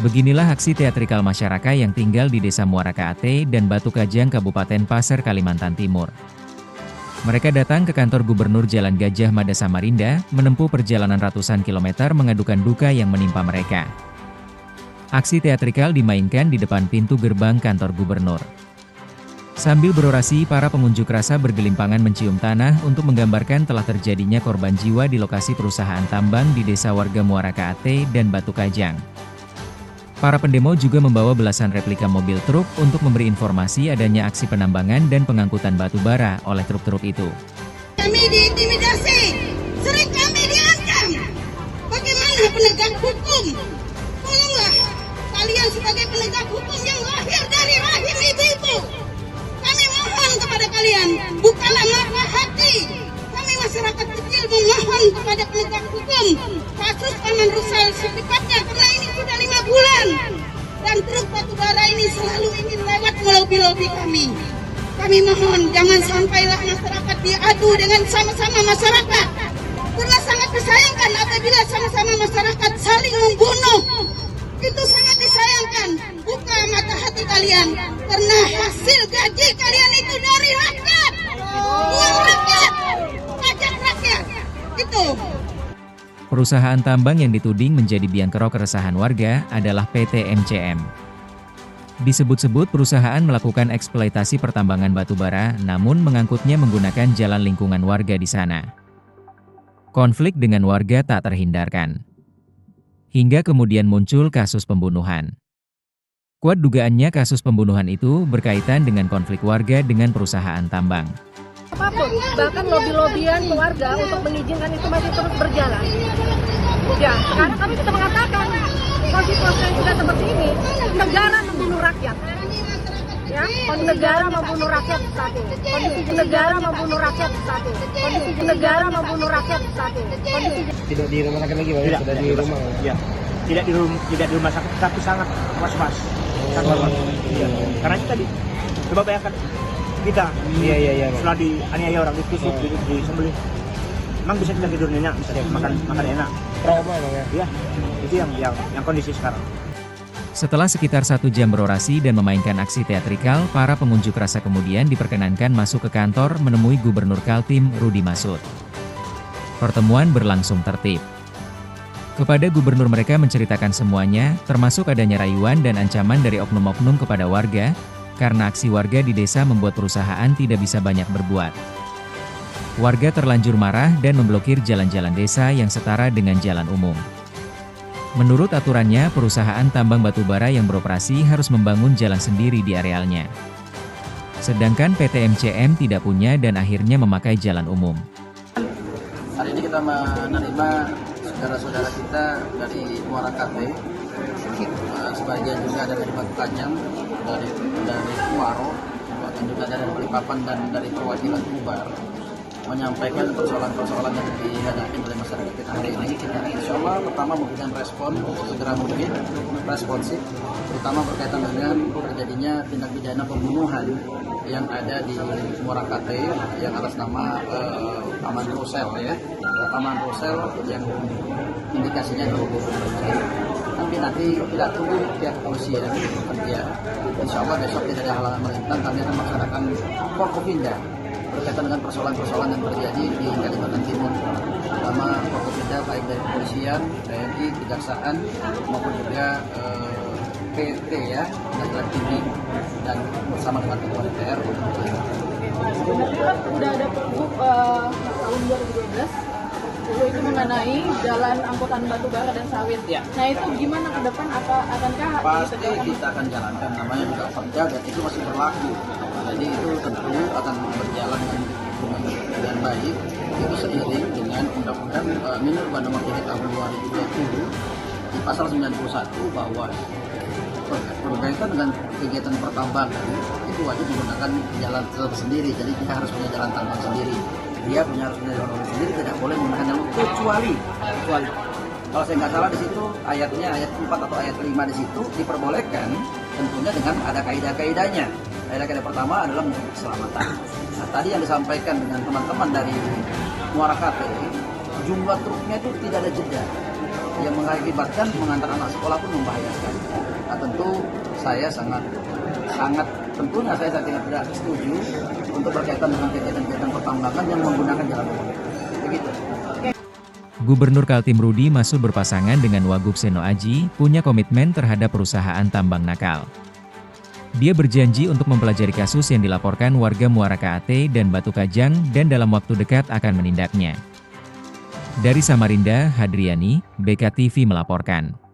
Beginilah aksi teatrikal masyarakat yang tinggal di Desa Muara Kaate dan Batu Kajang, Kabupaten Pasir, Kalimantan Timur. Mereka datang ke kantor Gubernur Jalan Gajah Mada Samarinda, menempuh perjalanan ratusan kilometer mengadukan duka yang menimpa mereka. Aksi teatrikal dimainkan di depan pintu gerbang kantor gubernur. Sambil berorasi, para pengunjuk rasa bergelimpangan mencium tanah untuk menggambarkan telah terjadinya korban jiwa di lokasi perusahaan tambang di desa warga Muara Kaate dan Batu Kajang. Para pendemo juga membawa belasan replika mobil truk untuk memberi informasi adanya aksi penambangan dan pengangkutan batu bara oleh truk-truk itu. Kami diintimidasi, sering kami diancam. Bagaimana penegak hukum? Tolonglah, kalian sebagai penegak hukum yang lahir dari rahim ibu-ibu. Kami mohon kepada kalian, bukanlah mata hati. Kami masyarakat kecil memohon kepada penegak hukum. Kasus Taman Rusal secepatnya, karena ini sudah 5 bulan. Dan truk batubara ini selalu ingin lewat melobi-lobi kami. Kami mohon jangan sampailah masyarakat diadu dengan sama-sama masyarakat. Karena sangat disayangkan apabila sama-sama masyarakat saling membunuh. Itu sangat disayangkan. Buka mata hati kalian. Karena hasil gaji kalian itu dari rakyat. Uang rakyat. Pajak rakyat. Itu. Perusahaan tambang yang dituding menjadi biang kerok keresahan warga adalah PT MCM. Disebut-sebut perusahaan melakukan eksploitasi pertambangan batubara, namun mengangkutnya menggunakan jalan lingkungan warga di sana. Konflik dengan warga tak terhindarkan. Hingga kemudian muncul kasus pembunuhan. Kuat dugaannya kasus pembunuhan itu berkaitan dengan konflik warga dengan perusahaan tambang. Apapun, bahkan lobby-lobbyan keluarga untuk mengizinkan itu masih terus berjalan. Ya, sekarang kami sudah mengatakan kondisi yang sudah seperti ini, negara membunuh rakyat. Ya, negara membunuh rakyat saat ini. Kondisi negara membunuh rakyat saat ini. Kondisi negara membunuh rakyat saat ini. Kondisi tidak di rumah sakit lagi, Pak? Tidak, sudah di rumah. Ya. Tidak di rumah sakit, tapi sangat was-was. Sangat was-was. Ya. Karena itu tadi, coba bayangkan kita setelah dianiaya orang ditusuk, disembelih, emang bisa kita tidur nyenyak, bisa makan enak. Trauma, Bang, ya? Ya, itu yang kondisi sekarang. Setelah sekitar 1 jam berorasi dan memainkan aksi teatrikal, para pengunjuk rasa kemudian diperkenankan masuk ke kantor menemui Gubernur Kaltim, Rudi Masud. Pertemuan berlangsung tertib. Kepada gubernur mereka menceritakan semuanya, termasuk adanya rayuan dan ancaman dari oknum-oknum kepada warga, karena aksi warga di desa membuat perusahaan tidak bisa banyak berbuat. Warga terlanjur marah dan memblokir jalan-jalan desa yang setara dengan jalan umum. Menurut aturannya, perusahaan tambang batubara yang beroperasi harus membangun jalan sendiri di arealnya. Sedangkan PT MCM tidak punya dan akhirnya memakai jalan umum. Hari ini kita menerima saudara-saudara kita dari Muara Kaate, sebagian juga dari Batu Kajang, dari Muaro, bahkan juga dari Balikpapan dan dari perwakilan Ubar, menyampaikan persoalan-persoalan yang dihadapi oleh masyarakat kita hari ini. Kita insya Allah pertama memberikan respon segera mungkin, responsif, terutama berkaitan dengan terjadinya tindak pidana pembunuhan yang ada di Muara Kaate yang atas nama Taman Rusal, ya, Taman Rusal yang indikasinya tapi nanti kita tunggu pihak kepolisian bekerja. Insya Allah besok tidak ada halangan melintang, kami akan melaksanakan Forkopimda berkaitan dengan persoalan-persoalan yang terjadi di Kalimantan Timur, terutama Forkopimda baik dari kepolisian, TNI, kejaksaan maupun juga PT, ya, Pengadilan Tinggi, dan bersama dengan Ketua DPR. sebenarnya sudah ada pergub tahun 2012. Itu mengenai jalan angkutan batu bara dan sawit. Ya. Nah itu gimana ke depan? Akankah Pasti kita akan jalankan, namanya juga perda dan itu masih berlaku. Jadi itu tentu akan berjalan dengan baik. Itu seiring dengan Undang-Undang Minerba Nomor 3 Tahun 2020 di pasal 91 bahwa berkaitan dengan kegiatan pertambangan itu wajib menggunakan jalan tersendiri. Jadi kita harus punya jalan tambang sendiri. Dia harus punya jalan sendiri, tidak boleh menggunakan jalur kecuali kalau saya nggak salah di situ ayatnya ayat 4 atau ayat 5 di situ diperbolehkan tentunya dengan ada kaidah-kaidahnya. Kaidah pertama adalah untuk keselamatan. Nah, tadi yang disampaikan dengan teman-teman dari Muara Kaate, jumlah truknya itu tidak ada jeda. yang mengakibatkan mengantar anak sekolah pun membahayakan. Nah, tentu saya sangat tentunya saya tidak setuju untuk berkaitan dengan kegiatan-kegiatan pertambangan yang menggunakan jalan umum. Begitu. Gubernur Kaltim Rudi Masud berpasangan dengan Wagub Seno Aji, punya komitmen terhadap perusahaan tambang nakal. Dia berjanji untuk mempelajari kasus yang dilaporkan warga Muara KAT dan Batu Kajang dan dalam waktu dekat akan menindaknya. Dari Samarinda, Hadriani, BKTV melaporkan.